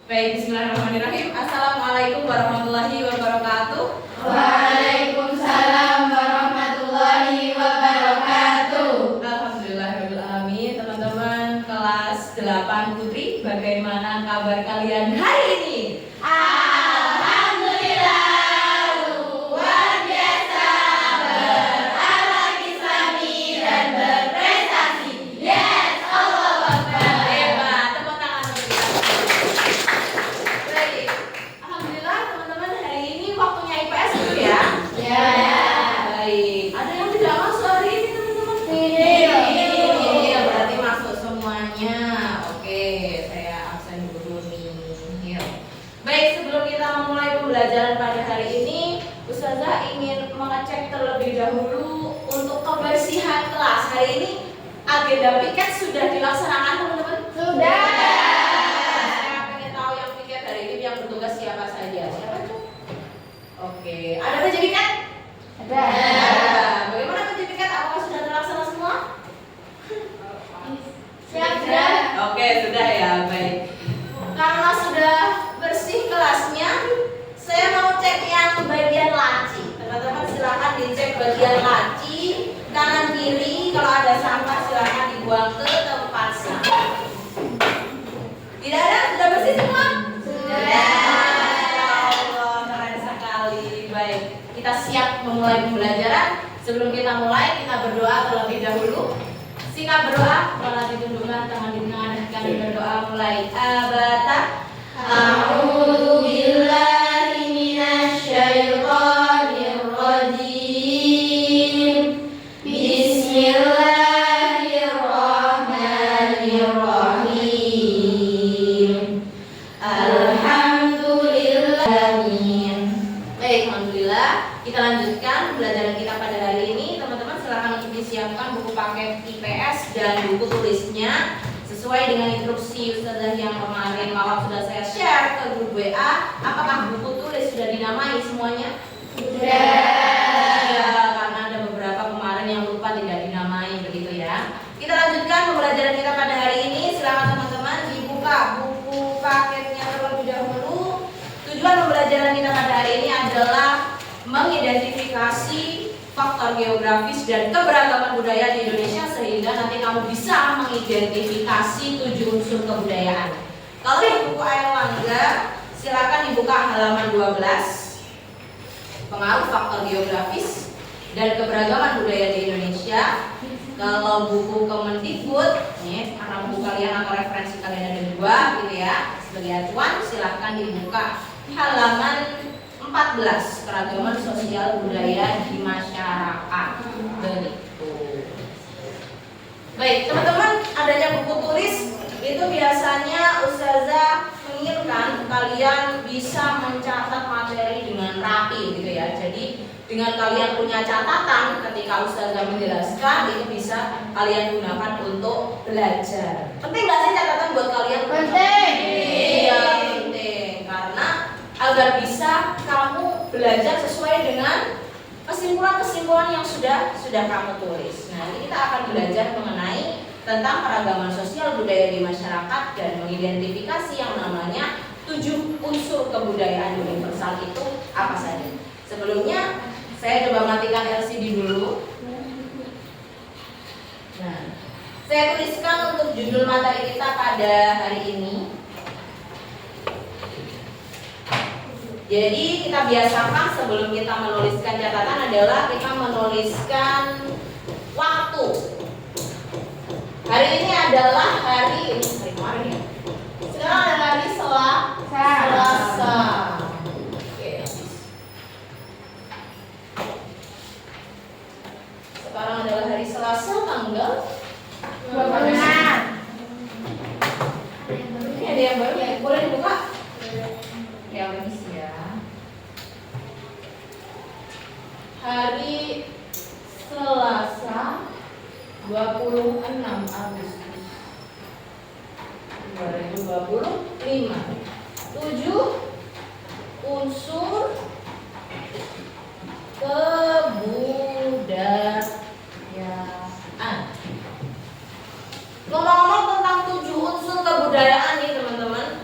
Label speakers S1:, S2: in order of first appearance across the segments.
S1: Baik, bismillahirrahmanirrahim. Assalamualaikum warahmatullahi wabarakatuh.
S2: Waalaikumsalam warahmatullahi wabarakatuh.
S1: Alhamdulillahirrahmanirrahim. Teman-teman kelas 8 Putri, bagaimana kabar kalian hari ini?
S2: Alhamdulillah, luar biasa, berakhlak islami dan berprestasi. Yes, Allahu Akbar.
S1: Hebat, tepuk tangan untuk kita. Baik, alhamdulillah teman-teman hari ini waktunya IPS dulu ya.
S2: Ya.
S1: Baik, ada yang tidak masuk hari ini teman-teman?
S2: Tidak.
S1: Iya, berarti masuk semuanya. Oke, saya absen dulu nih. Yuk. Baik, sebelum kita memulai pembelajaran pada hari ini, Ustazah ingin mengecek terlebih dahulu untuk kebersihan kelas. Hari ini agenda piket sudah dilaksanakan teman-teman?
S2: Sudah.
S1: Saya pengen tahu yang piket hari ini yang bertugas siapa saja. Siapa itu? Oke, ada kerja piket?
S2: Ada.
S1: Bagaimana kerja piket? Apakah sudah terlaksana semua?
S2: Siap, sudah.
S1: Oke, sudah ya, baik. Karena sudah bersih kelasnya, saya mau cek yang bagian laci. Teman-teman silakan dicek bagian laci, kanan kiri. Kalau ada sampah silakan dibuang ke tempat sampah. Tidak ada? Sudah bersih semua?
S2: Sudah.
S1: Ya Allah, keren sekali. Baik, kita siap memulai pembelajaran. Sebelum kita mulai, kita berdoa terlebih dahulu. Singkat berdoa, kepala ditundukkan, tangan ditengadahkan, berdoa mulai. Abata.
S2: A'udzu billahi minasyaitonir rajim. Bismillahirrahmanirrahim. Alhamdulillahirrahmanirrahim.
S1: Baik, alhamdulillah. Kita lanjutkan pembelajaran kita pada hari ini. Teman-teman silakan untuk disiapkan buku paket IPS dan buku tulisnya sesuai dengan instruksi Ustazah yang kemarin malam sudah saya share ke grup WA. Apakah buku tulis sudah dinamai semuanya? Ya, karena ada beberapa kemarin yang lupa tidak dinamai begitu ya. Kita lanjutkan pembelajaran kita pada hari ini. Silakan teman-teman dibuka buku paketnya terlebih dahulu. Tujuan pembelajaran kita pada hari ini adalah mengidentifikasi faktor geografis dan keberagaman budaya di Indonesia sehingga nanti kamu bisa mengidentifikasi 7 unsur kebudayaan. Kalau di buku Airlangga, silakan dibuka halaman 12. Pengaruh faktor geografis dan keberagaman budaya di Indonesia. Kalau buku Kemendikbud, nih karena buku kalian atau referensi kalian ada 2 gitu ya. Sebagai acuan silahkan dibuka halaman 14, keragaman sosial budaya di masyarakat. Begitu. Baik, teman-teman, adanya buku tulis itu biasanya Ustazah menginginkan kalian bisa mencatat materi dengan rapi gitu ya. Jadi dengan kalian punya catatan ketika Ustazah menjelaskan itu bisa kalian gunakan untuk belajar. Penting nggak sih catatan buat kalian?
S2: Penting.
S1: Iya, penting karena agar bisa kamu belajar sesuai dengan kesimpulan-kesimpulan yang sudah kamu tulis. Nah, ini kita akan belajar mengenai tentang keragaman sosial budaya di masyarakat dan mengidentifikasi yang namanya 7 unsur kebudayaan universal itu apa saja. Sebelumnya saya coba matikan LCD dulu. Nah, saya tuliskan untuk judul materi kita pada hari ini. Jadi kita biasakan sebelum kita menuliskan catatan adalah kita menuliskan waktu. Hari ini adalah hari kemarin ya. Sekarang ada hari Selasa. Oke. Sekarang adalah hari Selasa tanggal
S2: 26.
S1: Ini ada yang baru ya? Boleh dibuka? Ya, permisi ya. Hari Selasa 26 Agustus 2025. 7 unsur kebudayaan. Ngomong-ngomong tentang 7 unsur kebudayaan nih teman-teman,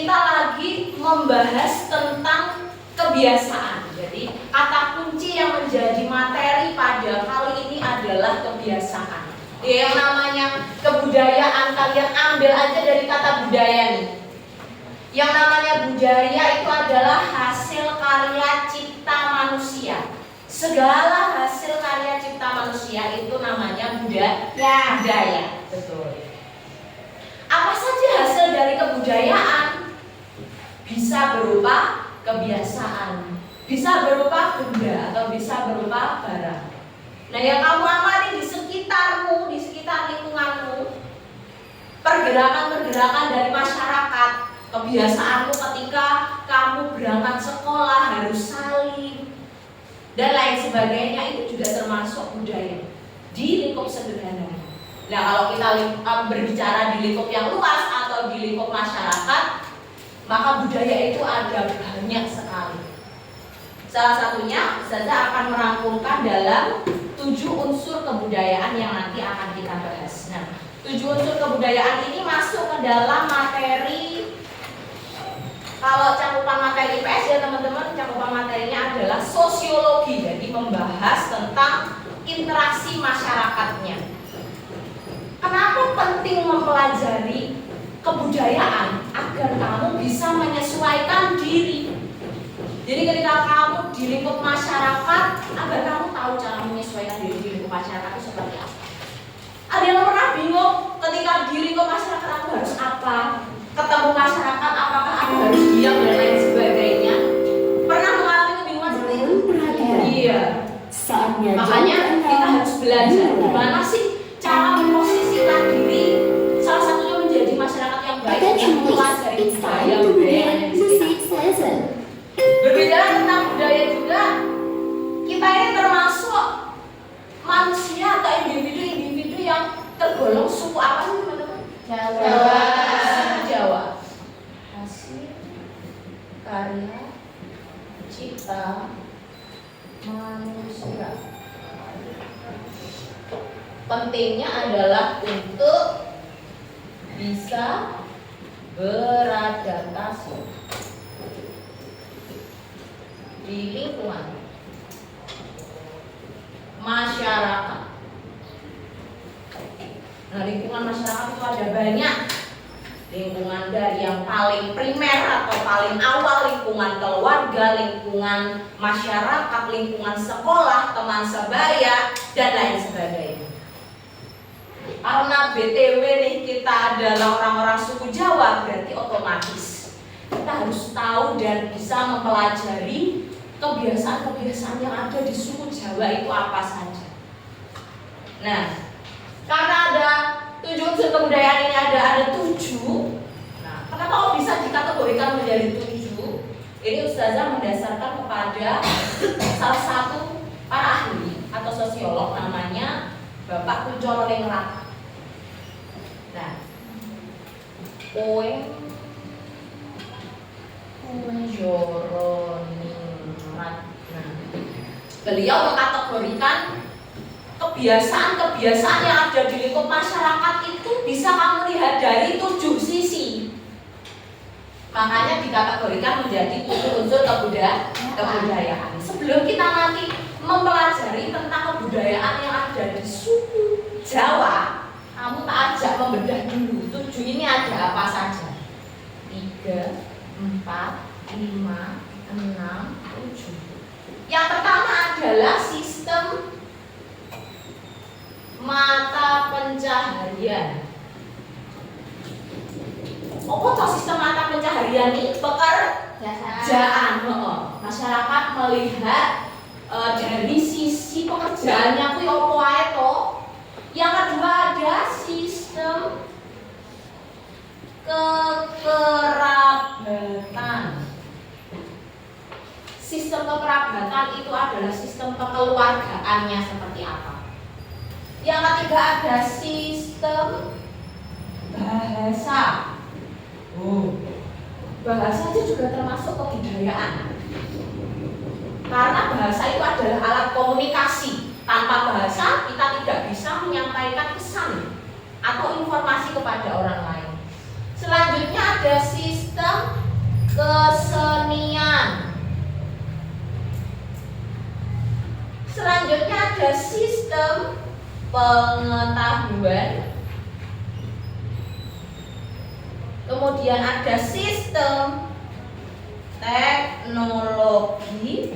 S1: kita lagi membahas tentang kebiasaan. Jadi kata kunci yang menjadi materi pada kali ini adalah kebiasaan. Ya, yang namanya kebudayaan kalian ambil aja dari kata budaya nih. Yang namanya budaya itu adalah hasil karya cipta manusia. Segala hasil karya cipta manusia itu namanya budaya. Betul. Apa saja hasil dari kebudayaan? Bisa berupa kebiasaan, bisa berupa benda, atau bisa berupa barang. Nah, yang kamu amati di sekitarmu, di sekitar lingkunganmu, pergerakan-pergerakan dari masyarakat, kebiasaanmu ketika kamu berangkat sekolah harus salim, dan lain sebagainya, itu juga termasuk budaya di lingkup sederhana. Nah, kalau kita berbicara di lingkup yang luas atau di lingkup masyarakat, maka budaya itu ada banyak sekali. Salah satunya Ustazah akan merangkumkan dalam 7 unsur kebudayaan yang nanti akan kita bahas. Nah, 7 unsur kebudayaan ini masuk ke dalam materi. Kalau cakupan materi IPS ya teman-teman, cakupan materinya adalah sosiologi. Jadi membahas tentang interaksi masyarakatnya. Kenapa penting mempelajari kebudayaan? Agar kamu bisa menyesuaikan diri. Jadi ketika kamu di lingkup masyarakat, agar kamu tahu cara menyesuaikan diri di lingkup masyarakat itu seperti apa. Ada yang pernah bingung ketika di lingkup masyarakat aku harus apa? Ketemu masyarakat apakah aku harus diam dan lain sebagainya? Pernah mengalami kebingungan seperti itu? Iya. Makanya kita harus belajar gimana sih cara memposisikan diri, salah satunya menjadi masyarakat yang baik dan mempelajari budaya yang ada di sekitar. Berbicara tentang budaya juga, kita ini termasuk manusia atau individu-individu yang tergolong suku apa sih teman-teman? Jawa. Hasil karya cipta manusia. Pentingnya adalah untuk bisa beradaptasi di lingkungan masyarakat. Nah, lingkungan masyarakat itu ada banyak. Lingkungan dari yang paling primer atau paling awal, lingkungan keluarga, lingkungan masyarakat, lingkungan sekolah, teman sebaya, dan lain sebagainya. Karena BTW nih kita adalah orang-orang suku Jawa, berarti otomatis kita harus tahu dan bisa mempelajari kebiasaan-kebiasaan yang ada di suku Jawa itu apa saja. Nah, karena ada 7 unsur kebudayaan ini ada 7. Nah, kenapa kok bisa dikategorikan menjadi 7? Ini Ustazah mendasarkan kepada salah satu para ahli atau sosiolog namanya Bapak Kuncoro Ningrat. Nah, Kuncoro Ningrat. Nah, beliau mengkategorikan kebiasaan-kebiasaan yang ada di lingkup masyarakat itu bisa kamu lihat dari 7 sisi. Makanya dikategorikan menjadi 7 unsur kebudayaan. Sebelum kita nanti mempelajari tentang kebudayaan yang ada di suku Jawa, kamu tak ajak membedah dulu 7 ini ada apa saja. 3, 4, 5, 6, 7. Yang pertama adalah sistem mata pencaharian. Apa tuh sistem mata pencaharian ini? Pekerjaan. Masyarakat melihat dari sisi pekerjaannya kuwi opo ae to. Yang kedua ada sistem kekerabatan. Sistem kekerabatan itu adalah sistem kekeluargaannya seperti apa. Yang ketiga ada sistem bahasa. Bahasa itu juga termasuk kebudayaan. Karena bahasa itu adalah alat komunikasi. Tanpa bahasa kita tidak bisa menyampaikan pesan atau informasi kepada orang lain. Selanjutnya ada sistem ada sistem pengetahuan, kemudian ada sistem teknologi,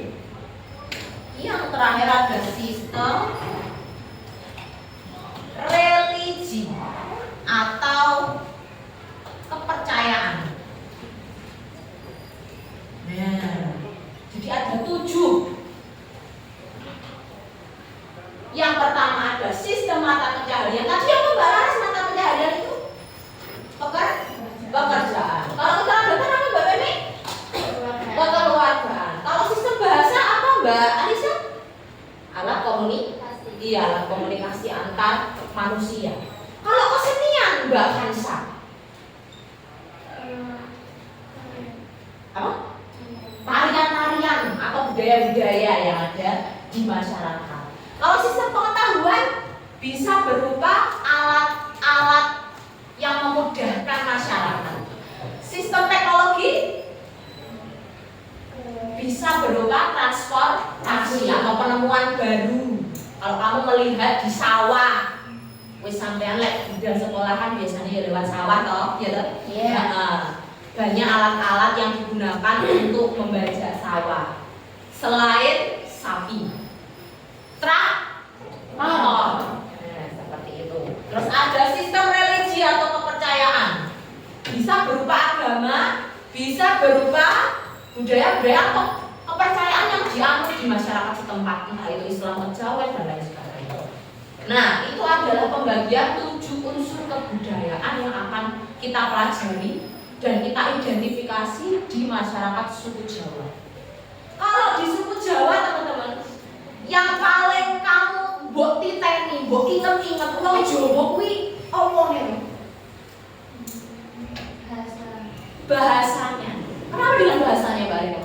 S1: yang terakhir ada sistem religi atau kepercayaan. Nah, jadi ada 7. Yang pertama ada sistem mata pencaharian. Tadi yang membahas mata pencaharian itu pekerjaan. Kalau kekeluargaan apa Mbak Memi? Kekeluargaan. Kalau sistem bahasa apa Mbak Anissa? Alat komunikasi. Iya, alat komunikasi antar manusia. Kalau kesenian Mbak Hansa? Apa? Tarian-tarian atau budaya-budaya yang ada di masyarakat. Kalau sistem pengetahuan bisa berupa alat-alat yang memudahkan masyarakat. Sistem teknologi bisa berupa transportasi atau penemuan baru. Kalau kamu melihat di sawah, wis sampean lek di sekolahan biasanya ya lewat sawah toh, ya toh?
S2: Iya.
S1: Banyak alat-alat yang digunakan untuk membajak sawah. Selain sapi, traktor, seperti itu. Terus ada sistem religi atau kepercayaan. Bisa berupa agama, bisa berupa budaya-budaya atau kepercayaan yang dianut di masyarakat setempat, entah itu Islam, Kejawen dan lain sebagainya. Nah, itu adalah pembagian 7 unsur kebudayaan yang akan kita pelajari dan kita identifikasi di masyarakat suku Jawa. Kalau di suku Jawa teman-teman, yang paling kamu mbok titeni, mbok inget-inget wong Jawa kuwi apa nih? Bahasanya. Kenapa dengan bahasanya Mbak Rino?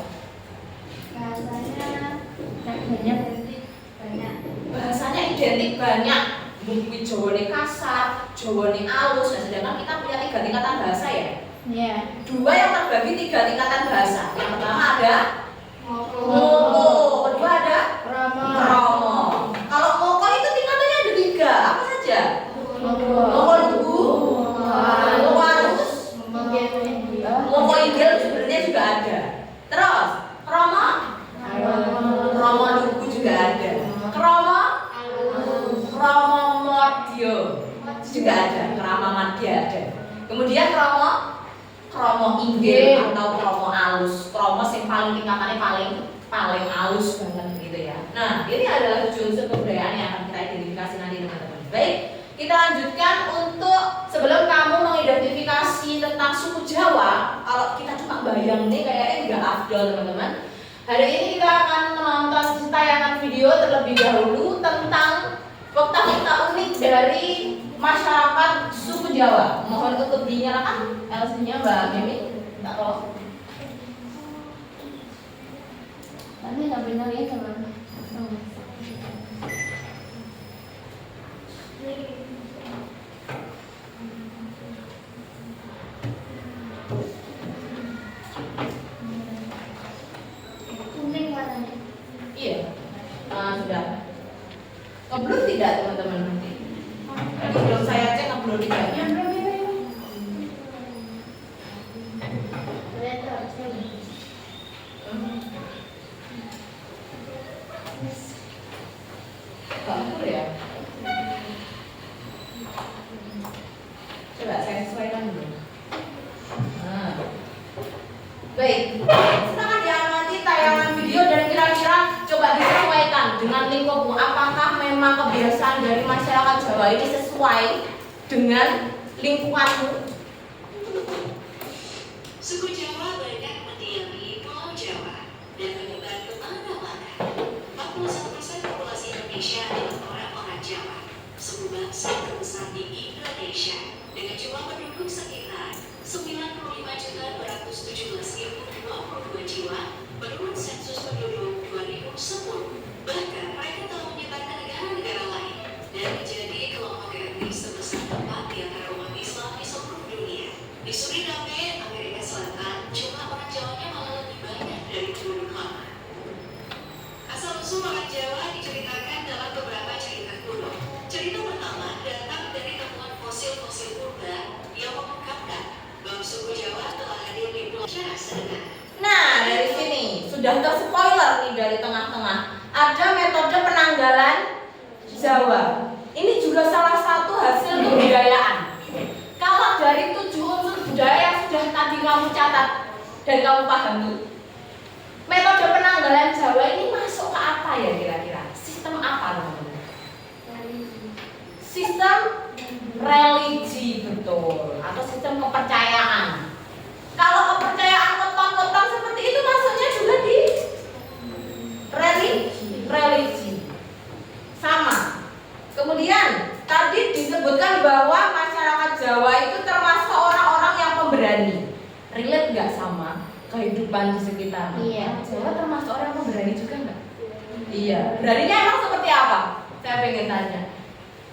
S1: Bahasanya identik banyak. Mungkin Jawane kasar, Jawane halus. Nah, sedangkan kita punya 3 tingkatan bahasa ya.
S2: Iya.
S1: 2 yang terbagi 3 tingkatan bahasa. Yang pertama ada Moko, kedua ada Kromo. Kalau Moko itu tingkatannya ada 3. Apa saja? Moko Lugu, Moko Halus, Moko Inggil sebenarnya juga ada. Terus Kromo, Kromo Lugu juga ada. Kromo Modyo juga ada. Kromo Madya ada. Kemudian Kromo Inggil atau Kromo Alus. Kromo yang paling tingkatannya paling alus banget gitu ya. Nah, ini adalah 7 unsur kebudayaan yang akan kita identifikasi nanti teman-teman. Baik, kita lanjutkan untuk sebelum kamu mengidentifikasi tentang suku Jawa. Kalau kita cuma bayang nih kayaknya nggak afdol teman-teman. Hari ini kita akan menonton tayangan video terlebih dahulu tentang fakta-fakta unik dari masyarakat suku Jawa. Mohon untuk dinyalakan LCD-nya Mbak Mimi. Tak tolong.
S2: Tapi nggak benar ya teman. Kuning warnanya.
S1: Iya. Sudah. Ngeblur tidak teman-teman nanti? Tadi belum saya cek ngeblur tidak. Ya, belum. Ngeblur ya? Coba saya sesuaikan dulu. Nah. Baik, silakan diamati tayangan video dan kira-kira coba disesuaikan dengan lingkupmu. Apakah memang kebiasaan dari masyarakat Jawa ini sesuai dengan lingkunganmu?
S3: Suku Jawa banyak mendiami Pulau Jawa dan menyebar kemana-mana. 41% populasi Indonesia adalah orang-orang Jawa. Suku bangsa terbesar di Indonesia dengan jumlah penduduk sekitar 95.217.022 jiwa menurut sensus penduduk 2010. Bahkan mereka telah menyebar ke negara-negara lain dan menjadi kelompok etnis terbesar keempat di antara umat Islam di seluruh dunia. Di Suriname, Amerika Selatan, jumlah orang Jawanya malah lebih banyak dari penduduk lama. Asal-usul orang Jawa diceritakan dalam beberapa negara.
S1: Nah, dari sini sudah terspoiler nih dari tengah-tengah. Ada metode penanggalan Jawa. Ini juga salah satu hasil kebudayaan. Kalau dari 7 unsur budaya yang sudah tadi kamu catat dan kamu pahami, metode penanggalan Jawa ini masuk ke apa ya kira-kira? Sistem apa teman-teman? Sistem religi, betul, atau sistem kepercayaan. Kalau kepercayaan weton-weton seperti itu masuknya juga di religi. Sama. Kemudian tadi disebutkan bahwa masyarakat Jawa itu termasuk orang-orang yang pemberani. Relate nggak sama kehidupan di sekitar?
S2: Iya.
S1: Jawa termasuk orang pemberani juga nggak? Iya. Beraninya emang seperti apa? Saya pengen tanya.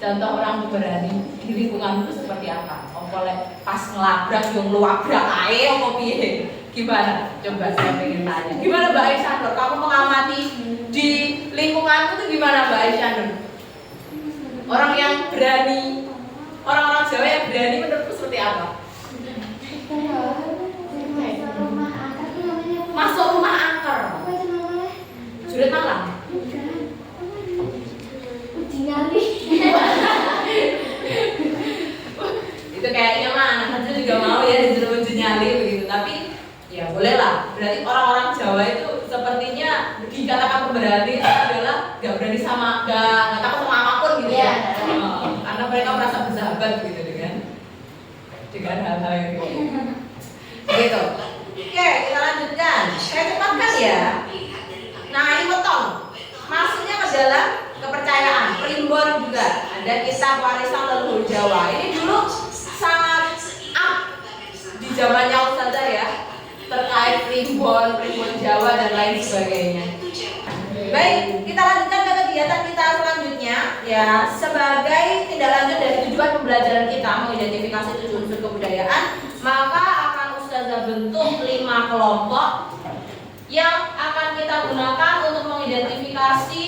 S1: Contoh orang pemberani di lingkungan itu seperti apa? Oleh pas ngelabrak yang luabrak ae apa piye? Gimana? Coba saya pengen tanya. Gimana Mbak Aisyah? Kamu mengamati di lingkunganmu itu gimana Mbak Aisyah? Orang yang berani, orang-orang Jawa yang berani menurutku seperti apa? Masuk rumah angker. Jurit malam.
S2: Uji nyali.
S1: Itu kayaknya mah anak kecil juga mau ya disuruh uji nyali begitu. Tapi ya boleh lah. Berarti orang-orang Jawa itu sepertinya dikatakan pemberani itu adalah gak berani sama, gak takut sama apapun gitu ya. Karena mereka merasa bersahabat gitu dengan hal-hal yang gitu. Oke, kita lanjutkan. Saya cepatkan ya. Nah, ini weton. Masuknya ke dalam kepercayaan. Primbon juga. Ada kisah warisan leluhur Jawa. Ini dulu sangat up di zamannya Ustazah ya. Terkait primbon Jawa dan lain sebagainya. Baik, kita lanjutkan ke kegiatan kita selanjutnya ya. Sebagai tindak lanjut dari tujuan pembelajaran kita mengidentifikasi 7 unsur kebudayaan, maka akan Ustazah bentuk 5 kelompok yang akan kita gunakan untuk mengidentifikasi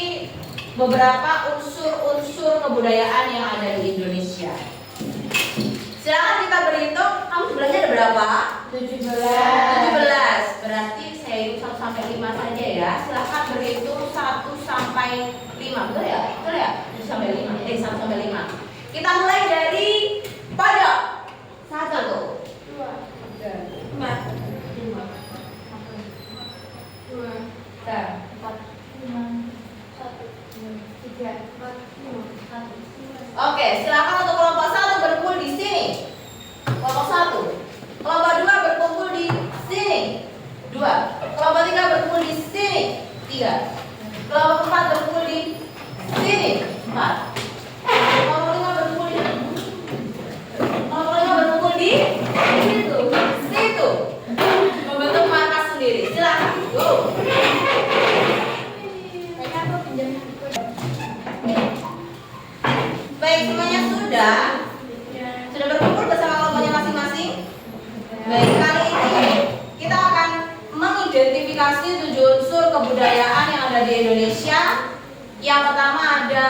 S1: beberapa unsur-unsur kebudayaan yang ada di Indonesia. Silakan kita berhitung. Kamu jumlahnya ada berapa? 17. Berarti saya hitung 1 sampai 5 saja ya. Silakan berhitung 1 sampai 5. Betul ya? 1 sampai 5. 1 sampai 5. Kita mulai dari pojok. 1, 2, 3, 4, 5, 2, 4, 5, 1, 2, 3, 4, 5, 1. Oke, silakan untuk kelompok 1 berkumpul di sini. Kelompok 1. Kelompok 2 berkumpul di sini. 2. Kelompok 3 berkumpul di sini. 3. Kelompok 4 berkumpul di sini. 4. Kelompok 5 berkumpul di situ. Membentuk markas sendiri. Silakan. Go. Baik, semuanya sudah berkumpul bersama kelompoknya masing-masing. Baik, kali ini kita akan mengidentifikasi 7 unsur kebudayaan yang ada di Indonesia. Yang pertama ada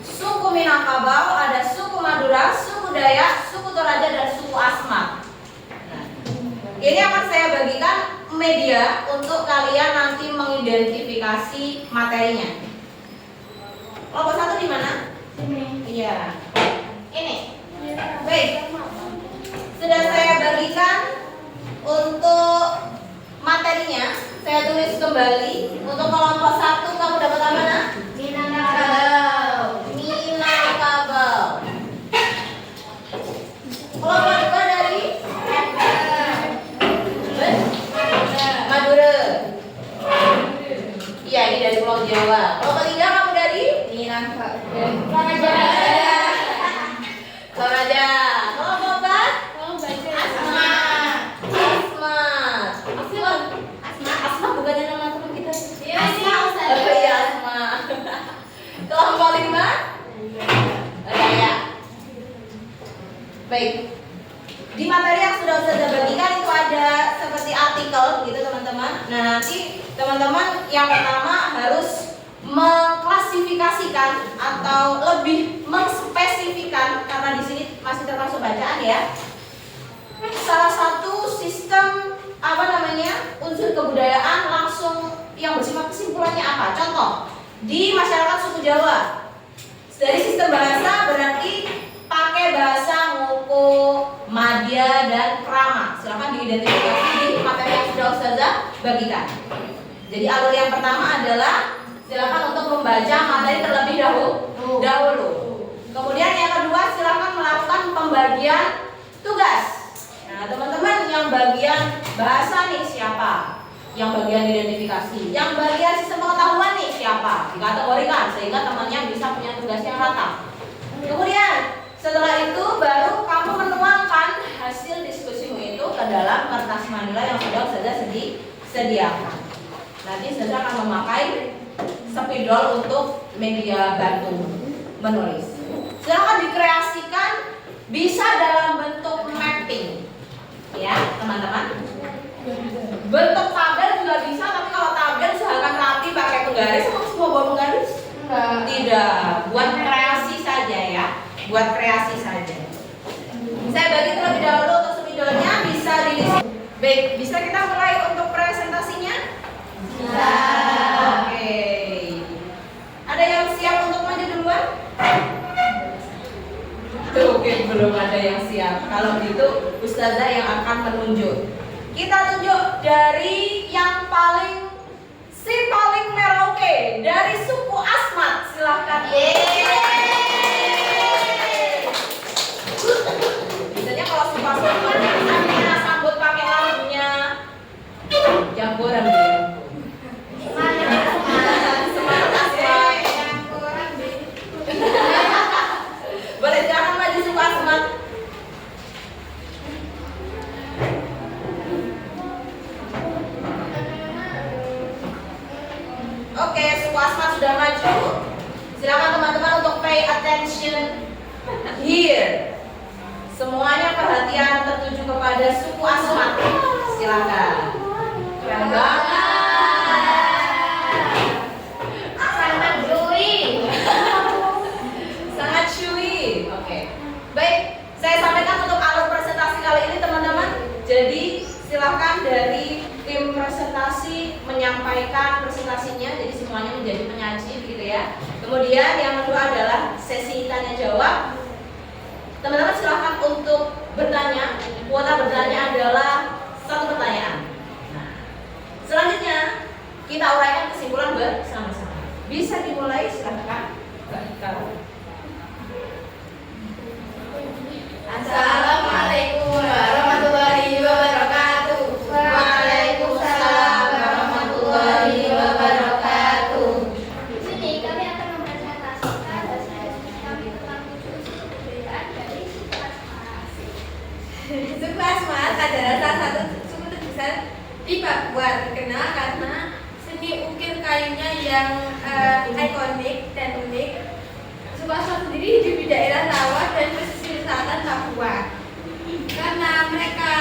S1: suku Minangkabau, ada suku Madura, suku Dayak, suku Toraja, dan suku Asmat. Ini akan saya bagikan media untuk kalian nanti mengidentifikasi materinya. Kelompok 1 di mana? Iya. Ini. Baik. Sudah saya bagikan untuk materinya. Saya tulis kembali. Untuk kelompok 1 kamu dapat apa mana? Minangkabau. Kelompok 2 dari Madura. Iya, ini dari Pulau Jawa. Kelompok 3 kamu dari Toraja. Kelompok 4 Asma bukannya nama teman kita? Iya, Asma. Kelompok 5 Daya. Baik. Di materi yang sudah saya bagikan itu ada seperti artikel gitu teman-teman. Nah, nanti teman-teman yang pertama harus mengklasifikasikan atau lebih mengspesifikan, karena di sini masih termasuk bacaan ya, salah satu sistem siapa? Contoh, di masyarakat suku Jawa, dari sistem bahasa berarti pakai bahasa Ngoko, Madya, dan Krama. Silahkan diidentifikasi di materi yang sudah Ustazah bagikan. Jadi alur yang pertama adalah silakan untuk membaca materi terlebih dahulu. Kemudian yang kedua silakan melakukan pembagian tugas. Nah, teman-teman yang bagian bahasa nih siapa? Yang bagian identifikasi, yang bagian sistem pengetahuan nih siapa? Dikategorikan sehingga temannya bisa punya tugas yang rata. Kemudian setelah itu baru kamu menuangkan hasil diskusimu itu ke dalam kertas manila yang sudah Ustazah sediakan. Nanti Ustazah akan memakai spidol untuk media bantu menulis. Silakan dikreasikan, bisa dalam bentuk mapping, ya teman-teman. Bentuk tabel juga bisa, tapi kalau tabel usahakan rapi pakai penggaris. Emang semua bawa penggaris? Tidak, buat kreasi saja ya, buat kreasi saja. Saya bagi terlebih dahulu untuk spidolnya, bisa diisi. Baik, bisa kita mulai untuk presentasinya? Bisa. Oke. Ada yang siap untuk maju duluan? Oke, belum ada yang siap. Kalau gitu, Ustazah yang akan menunjuk. Kita tunjuk dari yang paling Merauke, dari suku Asmat. Silahkan. Biasanya kalau suku Asmat kita sambut pakai lagunya Jamboran ya. Boleh jangan maju suku Asmat. Oke, suku Asmat sudah maju. Silakan teman-teman untuk pay attention here. Semuanya perhatian tertuju kepada suku Asmat. Silakan. Keren banget.
S2: Sangat Joey.
S1: Sangat chewy. Oke. Baik, saya sampaikan untuk alur presentasi kali ini teman-teman. Jadi silakan dari tim presentasi menyampaikan presentasinya. Jadi semuanya menjadi penyaji gitu ya. Kemudian yang kedua adalah sesi tanya jawab. Teman-teman silakan untuk bertanya. Kuota bertanya adalah 1 pertanyaan. Nah, selanjutnya kita uraikan kesimpulan bersama-sama. Bisa dimulai, silakan.
S2: Assalamualaikum warahmatullahi wabarakatuh.
S1: Waalaikumsalam warahmatullahi wabarakatuh.
S2: Di sini kami akan mempresentasikan hasil kami tentang 7 suku kebudayaan dari suku Asmat.
S4: Suku Asmat adalah salah satu suku terbesar di Papua, terkenal karena seni ukir kayunya yang ikonik dan unik. Suku Asmat sendiri hidup di daerah rawa dan pesisir selatan Papua. Karena mereka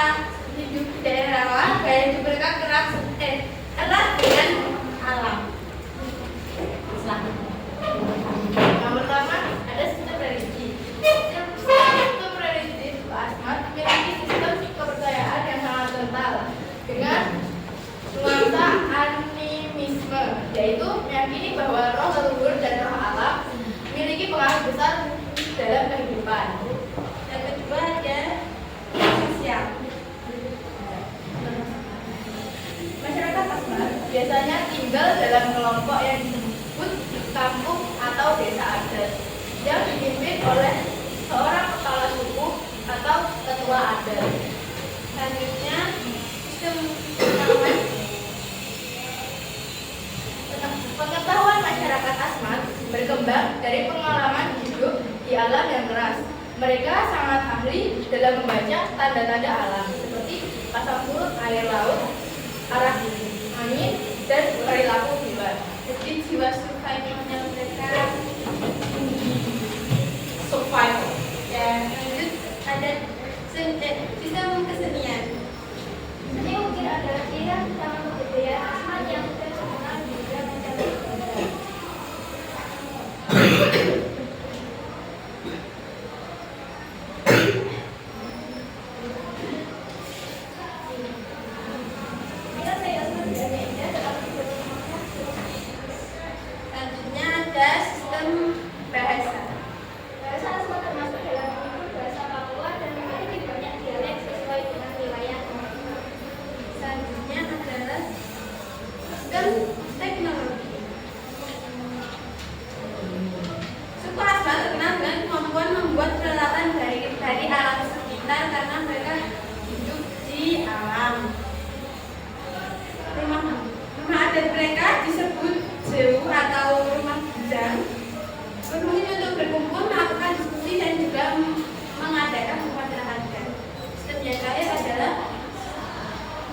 S4: hidup di daerah rawa, gaya hidup mereka erat dengan alam. Yang pertama ada sistem religi. Sistem religi suku Asmat memiliki sistem kepercayaan yang sangat kental dengan nuansa animisme, yaitu meyakini bahwa roh leluhur dan roh alam memiliki pengaruh besar dalam kehidupan. Yang kedua ada sosial. Masyarakat Asmat biasanya tinggal dalam kelompok yang disebut kampung atau desa adat yang dipimpin oleh seorang kepala suku atau ketua adat. Selanjutnya, sistem pengetahuan masyarakat Asmat berkembang dari pengalaman hidup di alam yang keras. Mereka sangat ahli dalam membaca tanda-tanda alam seperti pasang surut air laut, arah angin, dan perilaku hewan. Jadi jiwa survivalnya mereka
S1: Survival.
S4: dan lanjut ada sistem kesenian.
S2: Seni ukir adalah ciri utama kebudayaan Asmat yang sudah terkenal di dunia mancanegara.
S4: sewu atau rumah bujang berfungsi untuk berkumpul, melakukan diskusi dan juga mengadakan pemasyarakatan. Sistem yang terakhir adalah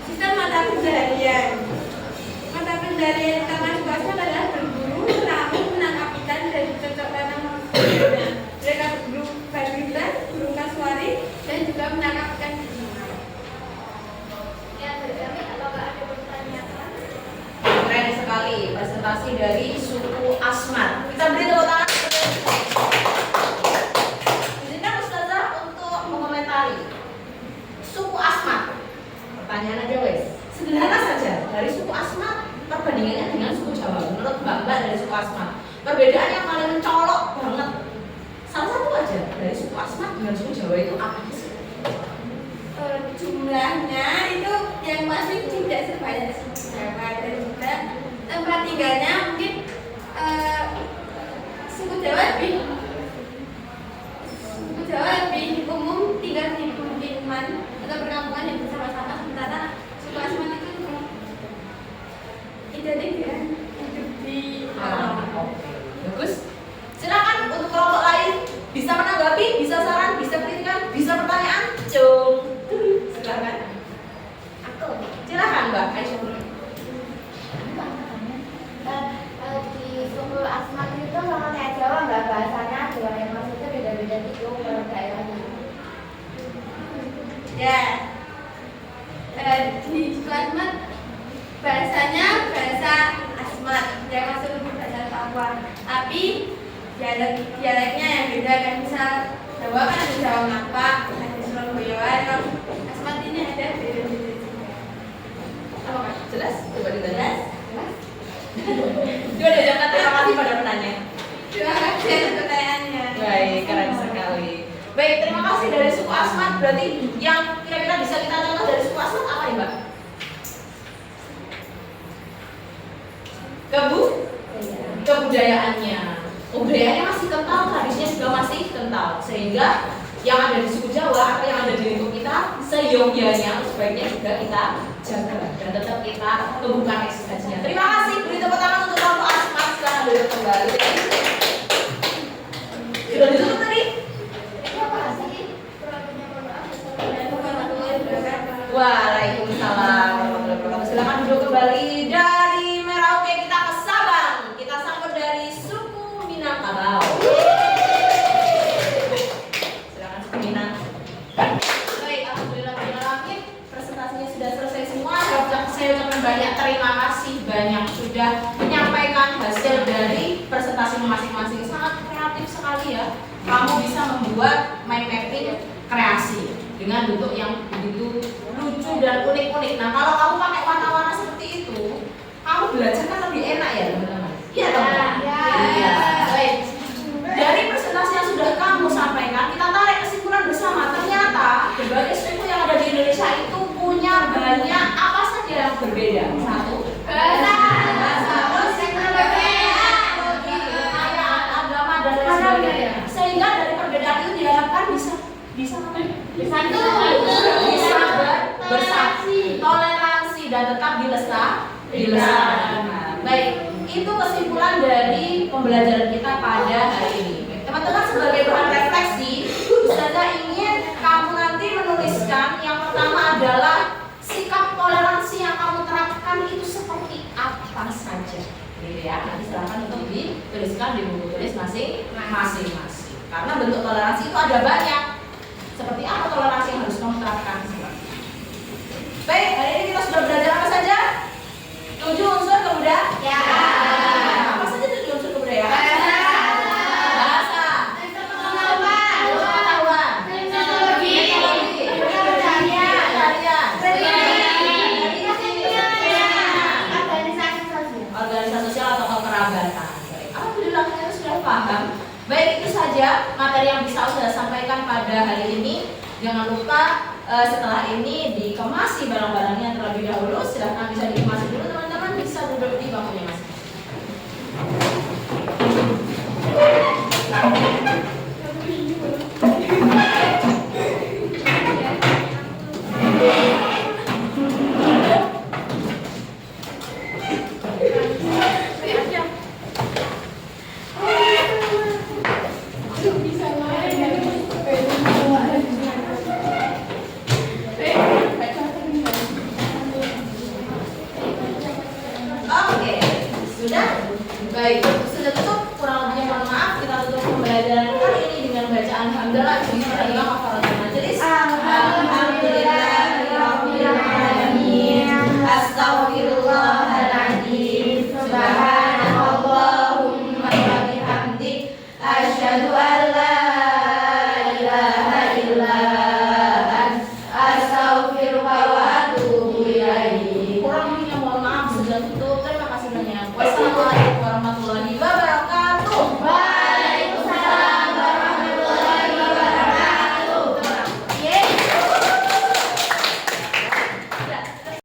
S4: sistem mata pencaharian. Mata pencaharian utama swasta adalah berburu, meramu, menangkap ikan dan cocok tanam. Mereka berburu badminton, burung kasuari, dan juga menangkap ikan di sungai. Ya, dari kami apakah ada pertanyaan?
S1: Keren sekali presentasi dari suku Asmat. Kita beri tepuk tangan. Izinkan Ustazah untuk mengomentari suku Asmat. Pertanyaan aja wes. Sederhana saja, dari suku Asmat perbandingannya dengan suku Jawa. Menurut Mbak dari suku Asmat, perbedaan yang paling mencolok banget. Salah satu aja dari suku Asmat dengan suku Jawa itu apa sih?
S4: Jumlahnya itu yang pasti tidak sebanyak suku Jawa dan juga tempat tinggalnya mungkin suku Jawa lebih umum tinggal di pemukiman atau perkampungan yang bersama-sama, sementara suku Asmat itu identik dengan hidup di alam.
S1: Bagus. Silakan untuk kelompok lain bisa menanggapi, bisa saran, bisa kritikan, bisa pertanyaan. Silakan. Silakan Mbak Aisyah.
S2: Di suku Asmat itu sama kayak Jawa nggak, bahasanya juga yang maksudnya beda-beda gitu per daerahnya.
S4: Ya, di suku Asmat bahasanya bahasa Asmat, yang masuk lebih bahasa Papua. Tapi dialeknya yang beda kan, misal Jawa kan ada Jawa Ngapak, ada Surabayaan, kalau Asmat ini ada beda-beda juga. Apa Kak?
S1: Jelas? Coba ditanya.
S4: Jelas?
S1: Coba diucapkan terima kasih pada penanya.
S4: Terima kasih atas pertanyaannya.
S1: Baik, keren sekali. Baik, terima kasih dari suku Asmat. Berarti yang kira-kira bisa kita contoh dari suku Asmat apa ya Mbak? Kebudayaannya. Kebudayaannya masih kental, tradisinya juga masih kental. Sehingga yang ada di suku Jawa atau yang ada di lingkup kita seyogyanya sebaiknya juga kita jaga dan tetap kita tumbuhkan eksistensinya. Terima kasih. Beri tepuk tangan untuk kelompok Asmat. Sekarang duduk kembali. Sudah ditutup tadi? Waalaikumsalam warahmatullahi wabarakatuh. Silakan duduk kembali. Dari Merauke kita ke Sabang. Kita sambut dari suku Minangkabau. Silakan suku Minang. Baik, alhamdulillah presentasinya sudah selesai semua. Saya ucapkan banyak terima kasih, banyak sudah menyampaikan hasil dari presentasi masing-masing. Sangat kreatif sekali ya. Kamu bisa membuat mind mapping kreasi dengan bentuk yang begitu lucu dan unik-unik. Nah, kalau kamu pakai warna-warna seperti itu, kamu belajar kan lebih enak ya, teman-teman. Iya, teman-teman. Iya. Baik. Dari presentasi yang sudah kamu sampaikan, kita tarik kesimpulan bersama. Ternyata berbagai suku yang ada di Indonesia itu punya banyak apa saja yang berbeda. Satu, bahasa, teknologi, kekayaan, agama dan lain sebagainya. Sehingga dari perbedaan itu diharapkan bisa bersatu, toleransi dan tetap dilestarikan. Baik, itu kesimpulan dari pembelajaran kita pada hari ini. Teman-teman, sebagai bahan refleksi, Ustazah ingin kamu nanti menuliskan yang pertama adalah sikap toleransi yang kamu terapkan itu seperti apa saja. Gitu ya. Nanti silakan untuk dituliskan di buku tulis masing-masing. Karena bentuk toleransi itu ada banyak. Seperti apa toleransi yang harus kamu terapkan? Baik, hari ini kita sudah belajar apa saja? 7 unsur kebudayaan. Ya. Apa saja 7 unsur kebudayaan? Bahasa, pengetahuan, teknologi, organisasi sosial atau kekerabatan. Alhamdulillah kita sudah paham. Baik, itu saja materi yang bisa saya sampaikan pada hari ini. Jangan lupa setelah ini dikemasi barang-barangnya terlebih dahulu. Silahkan bisa dikemasi dulu teman-teman, bisa duduk di bangkunya masing-masing. Baik, sudah tutup, kurang lebihnya mohon maaf. Kita tutup pembelajaran kali ini dengan bacaan hamdalah bismillahirrahmanirrahim kafaratul majelis. Alhamdulillahirobbilalamin. Astaghfirullahaladzim. Subhanallahumma wa bihamdik. Asyhadu an la ilaha illa anta. Astaghfiruka wa atubu ilaik. Kurang lebihnya mohon maaf. Sudah tutup. Terima kasih banyak. Wassalamualaikum warahmatullahi wabarakatuh.